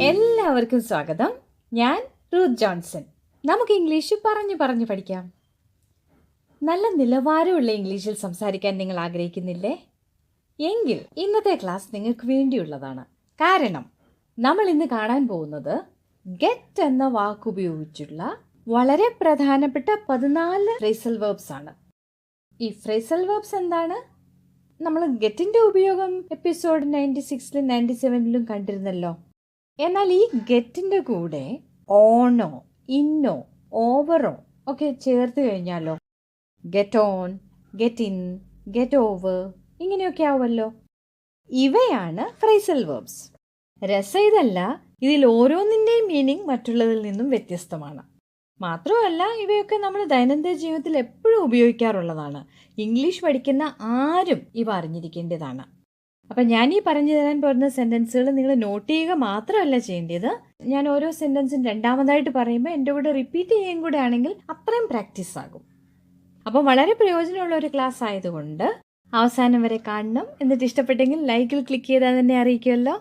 എല്ലാവർക്കും സ്വാഗതം. ഞാൻ റൂത്ത് ജോൺസൺ. നമുക്ക് ഇംഗ്ലീഷ് പറഞ്ഞു പഠിക്കാം. നല്ല നിലവാരമുള്ള ഇംഗ്ലീഷിൽ സംസാരിക്കാൻ നിങ്ങൾ ആഗ്രഹിക്കുന്നില്ലേ? എങ്കിൽ ഇന്നത്തെ ക്ലാസ് നിങ്ങൾക്ക് വേണ്ടിയുള്ളതാണ്. കാരണം നമ്മൾ ഇന്ന് കാണാൻ പോകുന്നത് ഗെറ്റ് എന്ന വാക്കുപയോഗിച്ചുള്ള വളരെ പ്രധാനപ്പെട്ട 14 ഫ്രേസൽ വേർബ്സ് ആണ്. ഈ ഫ്രേസൽ വേർബ്സ് എന്താണ്? നമ്മൾ ഗെറ്റിൻ്റെ ഉപയോഗം എപ്പിസോഡ് 96ലും 97ലും കണ്ടിരുന്നല്ലോ. എന്നാൽ ഈ ഗെറ്റിൻ്റെ കൂടെ ഓണോ ഇന്നോ ഓവറോ ഒക്കെ ചേർത്ത് കഴിഞ്ഞാലോ get on, get in, get over ഇങ്ങനെയൊക്കെ ആവുമല്ലോ. ഇവയാണ് ഫ്രേസൽ വേർബ്സ്. രസം ഇതല്ല, ഇതിൽ ഓരോന്നിൻ്റെയും മീനിങ് മറ്റുള്ളതിൽ നിന്നും വ്യത്യസ്തമാണ്. മാത്രമല്ല ഇവയൊക്കെ നമ്മൾ ദൈനംദിന ജീവിതത്തിൽ എപ്പോഴും ഉപയോഗിക്കാറുള്ളതാണ്. ഇംഗ്ലീഷ് പഠിക്കുന്ന ആരും ഇവ അറിഞ്ഞിരിക്കേണ്ടതാണ്. അപ്പം ഞാൻ ഈ പറഞ്ഞു തരാൻ പോകുന്ന സെൻറ്റൻസുകൾ നിങ്ങൾ നോട്ട് ചെയ്യുക മാത്രമല്ല ചെയ്യേണ്ടത്. ഞാൻ ഓരോ സെൻറ്റൻസും രണ്ടാമതായിട്ട് പറയുമ്പോൾ എൻ്റെ കൂടെ റിപ്പീറ്റ് ചെയ്യുകയും കൂടെ ആണെങ്കിൽ അത്രയും പ്രാക്ടീസ് ആകും. അപ്പോൾ വളരെ പ്രയോജനമുള്ള ഒരു ക്ലാസ് ആയതുകൊണ്ട് അവസാനം വരെ കാണണം. എന്നിട്ട് ഇഷ്ടപ്പെട്ടെങ്കിൽ ലൈക്കിൽ ക്ലിക്ക് ചെയ്താൽ തന്നെ അറിയിക്കുമല്ലോ.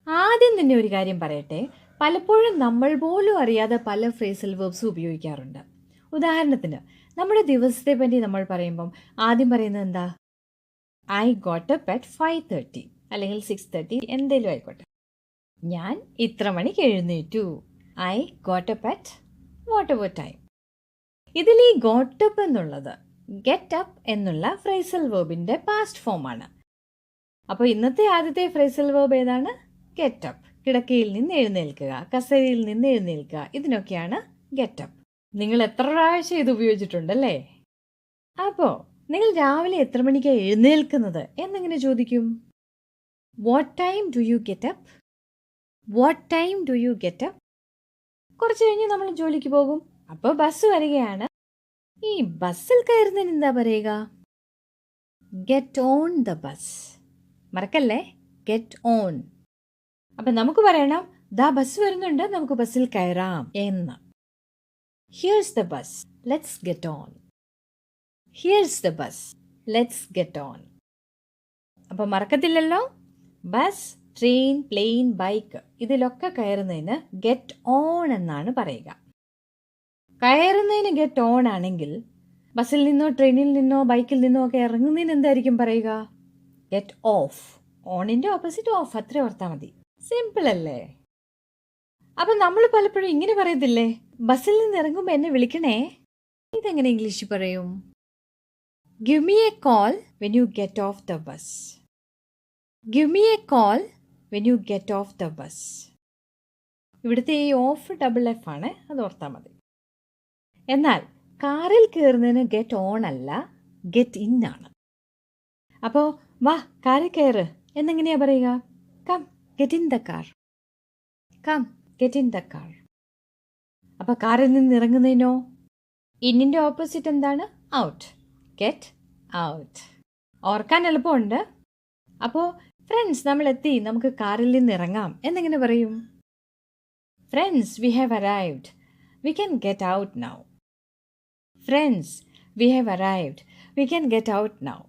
ആദ്യം തന്നെ ഒരു കാര്യം പറയട്ടെ. പലപ്പോഴും നമ്മൾ പോലും അറിയാതെ പല ഫ്രേസൽ വേർബ്സും ഉപയോഗിക്കാറുണ്ട്. ഉദാഹരണത്തിന് നമ്മുടെ ദിവസത്തെ പറ്റി നമ്മൾ പറയുമ്പം ആദ്യം പറയുന്നത് എന്താ? I got up at 5:30 അല്ലെങ്കിൽ 6:30 എന്തേലും ആയിക്കോട്ടെ. ഞാൻ ഇത്ര മണിക്ക് എഴുന്നേറ്റു. I got up at whatever time. ഇതിൽ ഈ got up എന്നുള്ളത് get up എന്നുള്ള ഫ്രേസൽ വേർബിൻ്റെ പാസ്റ്റ് ഫോമാണ്. അപ്പോൾ ഇന്നത്തെ ആദ്യത്തെ ഫ്രേസൽ വേർബ് ഏതാണ്? get up. കിടക്കയിൽ നിന്ന് എഴുന്നേൽക്കുക, കസേരയിൽ നിന്ന് എഴുന്നേൽക്കുക, ഇതിനൊക്കെയാണ് get up. നിങ്ങൾ എത്ര പ്രാവശ്യം ഇത് ഉപയോഗിച്ചിട്ടുണ്ടല്ലേ? അപ്പോൾ നിങ്ങൾ രാവിലെ എത്ര മണിക്കാണ് എഴുന്നേൽക്കുന്നത് എന്നെങ്ങനെ ചോദിക്കും? What time do you get up? What time do you get up? കുറച്ച് കഴിഞ്ഞ് നമ്മൾ ജോലിക്ക് പോകും. അപ്പോൾ ബസ് വരികയാണ്. ഈ ബസ്സിൽ കയറുന്നതിന് എന്താ പറയുക? Get on the bus. മറക്കല്ലേ, ഗെറ്റ് ഓൺ. അപ്പം നമുക്ക് പറയണം, ദാ ബസ് വരുന്നുണ്ട്, നമുക്ക് ബസ്സിൽ കയറാം എന്ന്. Here's the bus, let's get on. Here's the bus. Let's get on. അപ്പോൾ മറക്കത്തില്ലല്ലോ. ബസ്, ട്രെയിൻ, പ്ലെയിൻ, ബൈക്ക് ഇതിലൊക്കെ കയറുന്നതിന് ഗെറ്റ് ഓൺ എന്നാണ് പറയുക. കയറുന്നതിന് ഗെറ്റ് ഓൺ ആണെങ്കിൽ ബസ്സിൽ നിന്നോ ട്രെയിനിൽ നിന്നോ ബൈക്കിൽ നിന്നോ ഒക്കെ ഇറങ്ങുന്നതിന് എന്തായിരിക്കും പറയുക? Get off. ഓണിൻ്റെ ഓപ്പോസിറ്റ് ഓഫ്, അത്ര ഓർത്താൽ മതി. സിമ്പിൾ അല്ലേ? അപ്പം നമ്മൾ പലപ്പോഴും ഇങ്ങനെ പറയത്തില്ലേ, ബസ്സിൽ നിന്ന് ഇറങ്ങുമ്പോൾ എന്നെ വിളിക്കണേ. ഇതെങ്ങനെ ഇംഗ്ലീഷിൽ പറയും? Give me a call when you get off the bus. Give me a call when you get off the bus. ഇവിടുത്തെ ഈ ഓഫ് ഡബിൾ എഫ് ആണ്, അത് ഓർത്താൽ മതി. എന്നാൽ കാറിൽ കയറുന്നതിന് ഗെറ്റ് ഓൺ അല്ല, ഗെറ്റ് ഇൻ ആണ്. അപ്പോൾ വാ കാറിൽ കയറ് എന്നെങ്ങനെയാ പറയുക? Come get in the car. Come get in the car. അപ്പോൾ കാറിൽ നിന്ന് ഇറങ്ങുന്നതിനോ? ഇന്നിൻ്റെ ഓപ്പോസിറ്റ് എന്താണ്? ഔട്ട്. Get out. ഓർക്കാൻ എളുപ്പമുണ്ട്. അപ്പോൾ ഫ്രണ്ട്സ് നമ്മൾ എത്തി, നമുക്ക് കാറിൽ നിന്ന് ഇറങ്ങാം എന്നെങ്ങനെ പറയും? Friends we have arrived, we can get out now. Friends we have arrived, we can get out now.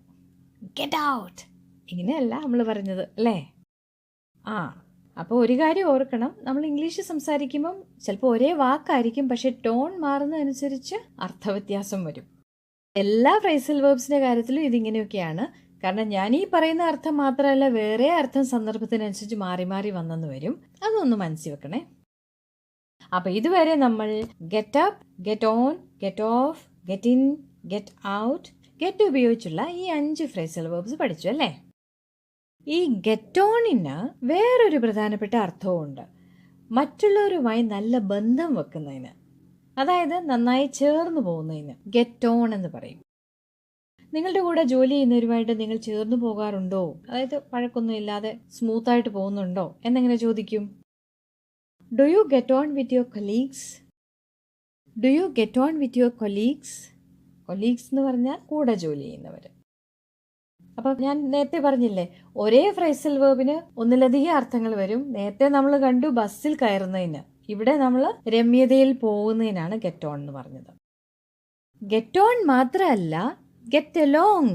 Get out ഇങ്ങനെയല്ല നമ്മൾ പറഞ്ഞത് അല്ലേ? അപ്പോൾ ഒരു കാര്യം ഓർക്കണം, നമ്മൾ ഇംഗ്ലീഷ് സംസാരിക്കുമ്പം ചിലപ്പോൾ ഒരേ വാക്കായിരിക്കും, പക്ഷേ ടോൺ മാറുന്നതനുസരിച്ച് അർത്ഥവ്യത്യാസം വരും. എല്ലാ ഫ്രേസൽ വേർബ്സിൻ്റെ കാര്യത്തിലും ഇതിങ്ങനെയൊക്കെയാണ്. കാരണം ഞാൻ ഈ പറയുന്ന അർത്ഥം മാത്രമല്ല, വേറെ അർത്ഥം സന്ദർഭത്തിനനുസരിച്ച് മാറി മാറി വന്നെന്ന് വരും. അതൊന്ന് മനസ്സിൽ വെക്കണേ. അപ്പോൾ ഇതുവരെ നമ്മൾ get up, get on, get off, get in, get out, get ഉപയോഗിച്ചുള്ള ഈ 5 ഫ്രേസൽ വേർബ്സ് പഠിച്ചു അല്ലേ? ഈ ഗെറ്റ് ഓണിന് വേറൊരു പ്രധാനപ്പെട്ട അർത്ഥവുമുണ്ട്. മറ്റുള്ളവരുമായി നല്ല ബന്ധം വെക്കുന്നതിന്, അതായത് നന്നായി ചേർന്ന് പോകുന്നതിന് ഗെറ്റ് ഓൺ എന്ന് പറയും. നിങ്ങളുടെ കൂടെ ജോലി ചെയ്യുന്നവരുമായിട്ട് നിങ്ങൾ ചേർന്ന് പോകാറുണ്ടോ? അതായത് പഴക്കൊന്നും ഇല്ലാതെ സ്മൂത്തായിട്ട് പോകുന്നുണ്ടോ എന്നെങ്ങനെ ചോദിക്കും? Do you get on with your colleagues? Do you get on with your colleagues? Colleagues എന്ന് പറഞ്ഞാൽ കൂടെ ജോലി ചെയ്യുന്നവർ. അപ്പം ഞാൻ നേരത്തെ പറഞ്ഞില്ലേ, ഒരേ ഫ്രേസൽ വേർബിന് ഒന്നിലധികം അർത്ഥങ്ങൾ വരും. നേരത്തെ നമ്മൾ കണ്ടു ബസ്സിൽ കയറുന്നതിന്, ഇവിടെ നമ്മൾ രമ്യതയിൽ പോകുന്നതിനാണ് ഗെറ്റ് ഓൺ എന്ന് പറഞ്ഞത്. ഗെറ്റ് ഓൺ മാത്രമല്ല, ഗെറ്റ് എലോങ്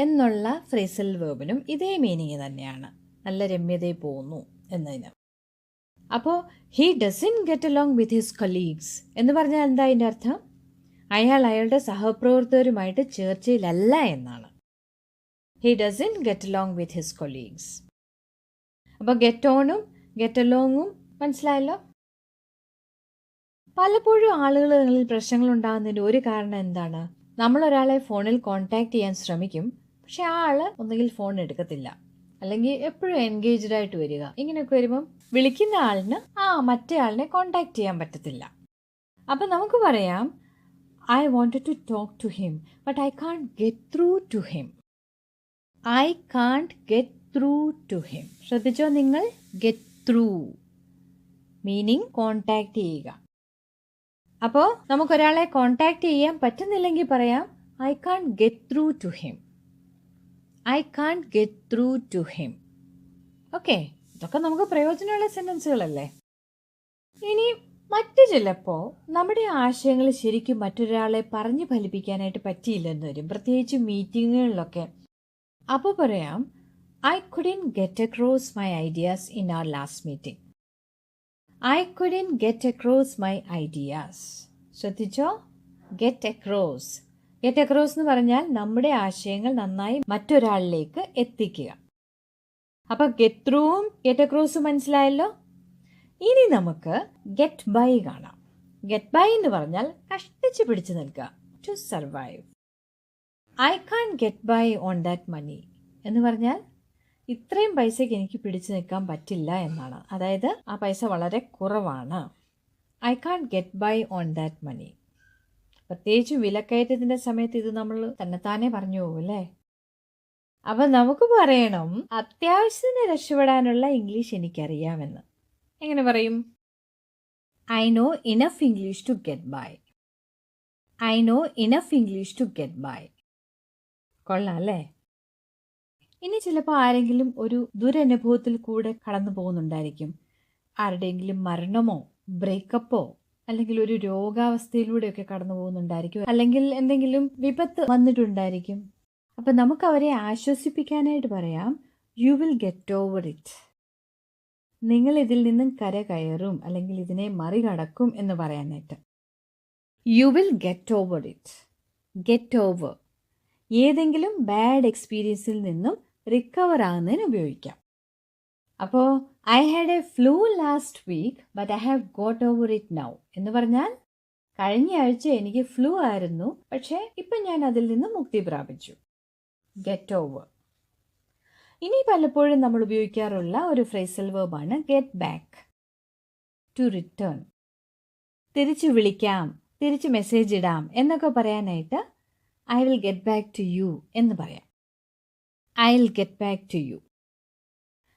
എന്നുള്ള ഫ്രേസൽ വേർബിനും ഇതേ മീനിങ് തന്നെയാണ്. നല്ല രമ്യതയിൽ പോകുന്നു എന്നതിന്. അപ്പോൾ he dozen get along with his colleagues എന്ന് പറഞ്ഞാൽ എന്താ അതിൻ്റെ അർത്ഥം? അയാൾ അയാളുടെ സഹപ്രവർത്തകരുമായിട്ട് ചേർച്ചയിലല്ല എന്നാണ്. He dozen get along with his colleagues. അപ്പോൾ ഗെറ്റ് ഓണും ഗെറ്റ് അലോങ്ങും മനസ്സിലായല്ലോ. പലപ്പോഴും ആളുകളിൽ പ്രശ്നങ്ങൾ ഉണ്ടാകുന്നതിൻ്റെ ഒരു കാരണം എന്താണ്? നമ്മളൊരാളെ ഫോണിൽ കോൺടാക്റ്റ് ചെയ്യാൻ ശ്രമിക്കും, പക്ഷെ ആ ആൾ ഒന്നുകിൽ ഫോൺ എടുക്കത്തില്ല, അല്ലെങ്കിൽ എപ്പോഴും എൻഗേജ്ഡ് ആയിട്ട് വരിക. ഇങ്ങനെയൊക്കെ വരുമ്പം വിളിക്കുന്ന ആളിന് മറ്റേ ആളിനെ കോൺടാക്റ്റ് ചെയ്യാൻ പറ്റത്തില്ല. അപ്പം നമുക്ക് പറയാം, I wanted to talk to him but I can't get through to him. I can't get through to him. ശ്രദ്ധിച്ചോ നിങ്ങൾ? ഗെറ്റ് ത്രൂ മീനിങ് കോൺടാക്റ്റ് ചെയ്യുക. അപ്പോൾ നമുക്കൊരാളെ കോൺടാക്റ്റ് ചെയ്യാൻ പറ്റുന്നില്ലെങ്കിൽ പറയാം, I can't get through to him. I can't get through to him. Okay, ഇതൊക്കെ നമുക്ക് പ്രയോജനമുള്ള സെൻറ്റൻസുകളല്ലേ. ഇനി മറ്റു ചിലപ്പോൾ നമ്മുടെ ആശയങ്ങൾ ശരിക്കും മറ്റൊരാളെ പറഞ്ഞു ഫലിപ്പിക്കാനായിട്ട് പറ്റിയില്ലെന്ന് വരും, പ്രത്യേകിച്ച് മീറ്റിങ്ങുകളിലൊക്കെ. അപ്പോൾ പറയാം, I couldn't get across my ideas in our last meeting. I couldn't get across my ideas. ശ്രദ്ധിച്ചോ? Get across. ഗെറ്റ് അക്രോസ് എന്ന് പറഞ്ഞാൽ നമ്മുടെ ആശയങ്ങൾ നന്നായി മറ്റൊരാളിലേക്ക് എത്തിക്കുക. അപ്പോൾ ഗെറ്റ് ത്രൂവും ഗെറ്റ് അക്രോസും മനസ്സിലായല്ലോ. ഇനി നമുക്ക് ഗെറ്റ് ബൈ കാണാം. ഗെറ്റ് ബൈ എന്ന് പറഞ്ഞാൽ കഷ്ടിച്ച് പിടിച്ചു നിൽക്കുക, to survive. I can't get by on that money എന്ന് പറഞ്ഞാൽ ഇത്രയും പൈസയ്ക്ക് എനിക്ക് പിടിച്ചു നിൽക്കാൻ പറ്റില്ല എന്നാണ്. അതായത് ആ പൈസ വളരെ കുറവാണ്. I can't get by on that money. പ്രത്യേകിച്ച് വിലക്കയറ്റത്തിൻ്റെ സമയത്ത് ഇത് നമ്മൾ തന്നെത്താനെ പറഞ്ഞു പോകും അല്ലേ. അപ്പം നമുക്ക് പറയണം, അത്യാവശ്യത്തിന് രക്ഷപ്പെടാനുള്ള ഇംഗ്ലീഷ് എനിക്കറിയാമെന്ന്. എങ്ങനെ പറയും? I know enough English to get by. I know enough English to get by. കൊള്ളാം അല്ലേ? ഇനി ചിലപ്പോൾ ആരെങ്കിലും ഒരു ദുരനുഭവത്തിൽ കൂടെ കടന്നു പോകുന്നുണ്ടായിരിക്കും. ആരുടെയെങ്കിലും മരണമോ ബ്രേക്കപ്പോ അല്ലെങ്കിൽ ഒരു രോഗാവസ്ഥയിലൂടെയൊക്കെ കടന്നു പോകുന്നുണ്ടായിരിക്കും, അല്ലെങ്കിൽ എന്തെങ്കിലും വിപത്ത് വന്നിട്ടുണ്ടായിരിക്കും. അപ്പം നമുക്ക് അവരെ ആശ്വസിപ്പിക്കാനായിട്ട് പറയാം, you will get over it. നിങ്ങൾ ഇതിൽ നിന്നും കരകയറും അല്ലെങ്കിൽ ഇതിനെ മറികടക്കും എന്ന് പറയാനായിട്ട്. You will get over it. Get over ഏതെങ്കിലും ബാഡ് എക്സ്പീരിയൻസിൽ നിന്നും റിക്കവർ ആകുന്നതിന് ഉപയോഗിക്കാം. അപ്പോൾ I had a flu last week but I have got over it now എന്ന് പറഞ്ഞാൽ കഴിഞ്ഞ ആഴ്ച എനിക്ക് ഫ്ലൂ ആയിരുന്നു, പക്ഷേ ഇപ്പം ഞാൻ അതിൽ നിന്ന് മുക്തി പ്രാപിച്ചു. Get over. ഇനി പലപ്പോഴും നമ്മൾ ഉപയോഗിക്കാറുള്ള ഒരു ഫ്രേസൽ വേർബാണ് ഗെറ്റ് ബാക്ക്. To return. തിരിച്ചു വിളിക്കാം, തിരിച്ച് മെസ്സേജ് ഇടാം എന്നൊക്കെ പറയാനായിട്ട് I will get back to you എന്ന് പറയാം. I will get back to you.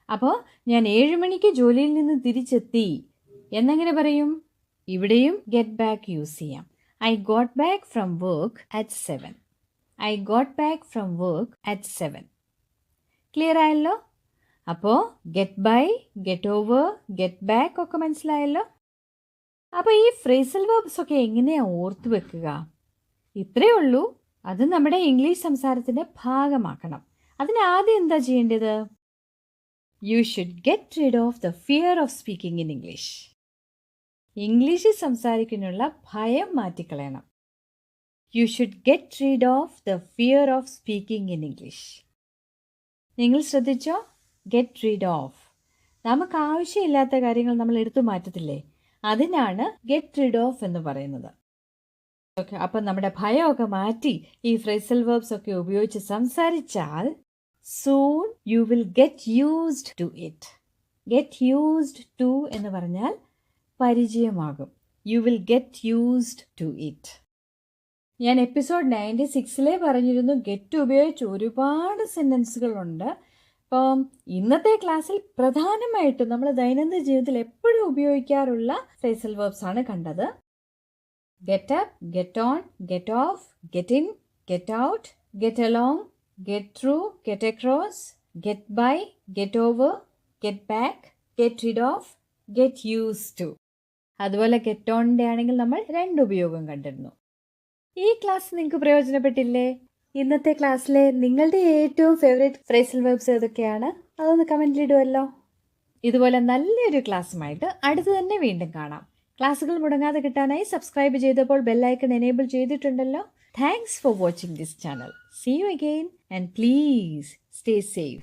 അപ്പോൾ ഞാൻ 7 മണിക്ക് ജോലിയിൽ നിന്ന് തിരിച്ചെത്തി എന്നെങ്ങനെ പറയും? ഇവിടെയും ഗെറ്റ് ബാക്ക് യൂസ് ചെയ്യാം. I got back from work at 7. I got back from work at 7. Clear ആയല്ലോ? അപ്പോൾ get by, get over, get back ഒക്കെ മനസ്സിലായല്ലോ. അപ്പോൾ ഈ ഫ്രേസൽ വേർബ്സ് ഒക്കെ എങ്ങനെയാണ് ഓർത്തു വെക്കുക? ഇത്രയേ ഉള്ളൂ. അത് നമ്മുടെ ഇംഗ്ലീഷ് സംസാരത്തിൻ്റെ ഭാഗമാക്കണം. അതിനാദ്യം എന്താ ചെയ്യേണ്ടത്? You should get rid of the fear of speaking in English. ഇംഗ്ലീഷിൽ സംസാരിക്കാനുള്ള ഭയം മാറ്റിക്കളയണം. You should get rid of the fear of speaking in English. നിങ്ങൾ ശ്രദ്ധിച്ചോ? Get rid of. നമുക്ക് ആവശ്യമില്ലാത്ത കാര്യങ്ങൾ നമ്മൾ എടുത്തു മാറ്റത്തില്ലേ, അതിനാണ് ഗെറ്റ് റിഡ് ഓഫ് എന്ന് പറയുന്നത്. ഓക്കെ, അപ്പം നമ്മുടെ ഭയമൊക്കെ മാറ്റി ഈ ഫ്രേസൽ വേർബ്സ് ഒക്കെ ഉപയോഗിച്ച് സംസാരിച്ചാൽ soon you will get used to it. Get used to എന്ന് പറഞ്ഞാൽ പരിചയമാകും. You will get used to it. ഞാൻ എപ്പിസോഡ് 96 പറഞ്ഞിരുന്നു, ഗെറ്റ് ഉപയോഗിച്ച് ഒരുപാട് സെൻറ്റൻസുകളുണ്ട്. അപ്പം ഇന്നത്തെ ക്ലാസ്സിൽ പ്രധാനമായിട്ടും നമ്മൾ ദൈനംദിന ജീവിതത്തിൽ എപ്പോഴും ഉപയോഗിക്കാറുള്ള ഫ്രേസൽ വേർബ്സ് ആണ് കണ്ടത്. Get up, get on, get off, get in, get out, get along, get through, get across, get by, get over, get back, get rid of, get used to. അതുപോലെ ഗെറ്റ് ഓണിൻ്റെ ആണെങ്കിൽ നമ്മൾ 2 ഉപയോഗം കണ്ടിരുന്നു. ഈ class നിങ്ങൾക്ക് പ്രയോജനപ്പെട്ടില്ലേ? ഇന്നത്തെ ക്ലാസ്സിലെ നിങ്ങളുടെ ഏറ്റവും ഫേവറേറ്റ് ഫ്രേസൽ വേർബ്സ് ഏതൊക്കെയാണ്? അതൊന്ന് കമൻറ്റിലിടുമല്ലോ. ഇതുപോലെ നല്ലൊരു ക്ലാസ്സുമായിട്ട് അടുത്ത് തന്നെ വീണ്ടും കാണാം. ക്ലാസ്സുകൾ മുടങ്ങാതെ കിട്ടാനായി സബ്സ്ക്രൈബ് ചെയ്തപ്പോൾ ബെല്ലൈക്കൺ എനേബിൾ ചെയ്തിട്ടുണ്ടല്ലോ. Thanks for watching this channel. See you again and please stay safe.